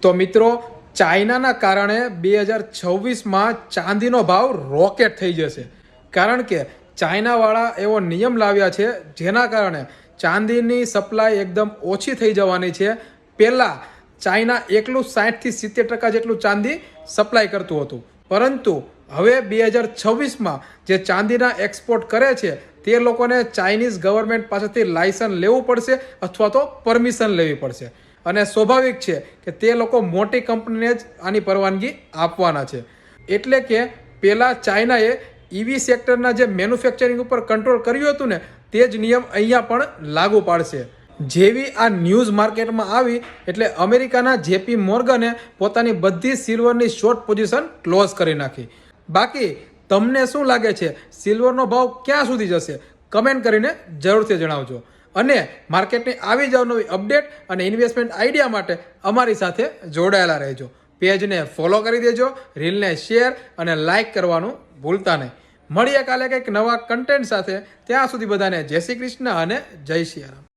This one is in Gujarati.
તો મિત્રો, ચાઇનાના કારણે 2026માં ચાંદીનો ભાવ રોકેટ થઈ જશે. કારણ કે ચાઇનાવાળા એવો નિયમ લાવ્યા છે જેના કારણે ચાંદીની સપ્લાય એકદમ ઓછી થઈ જવાની છે. પહેલાં ચાઇના એકલું 60થી 70% જેટલું ચાંદી સપ્લાય કરતું હતું, પરંતુ હવે 2026માં જે ચાંદીના એક્સપોર્ટ કરે છે તે લોકોને ચાઇનીઝ ગવર્મેન્ટ પાસેથી લાયસન્સ લેવું પડશે અથવા તો પરમિશન લેવી પડશે. અને સ્વાભાવિક છે કે તે લોકો મોટી કંપનીને જ આની પરવાનગી આપવાના છે. એટલે કે પહેલાં ચાઇનાએ ઈવી સેક્ટરના જે મેન્યુફેક્ચરિંગ ઉપર કંટ્રોલ કર્યું હતું ને, તે જ નિયમ અહીંયા પણ લાગુ પાડશે. જેવી આ ન્યૂઝ માર્કેટમાં આવી એટલે અમેરિકાના જેપી મોર્ગને પોતાની બધી સિલ્વરની શોર્ટ પોઝિશન ક્લોઝ કરી નાખી. બાકી તમને શું લાગે છે, સિલ્વરનો ભાવ ક્યાં સુધી જશે? કમેન્ટ કરીને જરૂરથી જણાવજો. અને માર્કેટની આવી જ નવી અપડેટ અને ઇન્વેસ્ટમેન્ટ આઈડિયા માટે અમારી સાથે જોડાયેલા રહેજો. પેજને ફોલો કરી દેજો, રીલને શેર અને લાઇક કરવાનું ભૂલતા નહીં. મળીએ કાલે કંઈક નવા કન્ટેન્ટ સાથે. ત્યાં સુધી બધાને જય શ્રી કૃષ્ણ અને જય સિયારામ.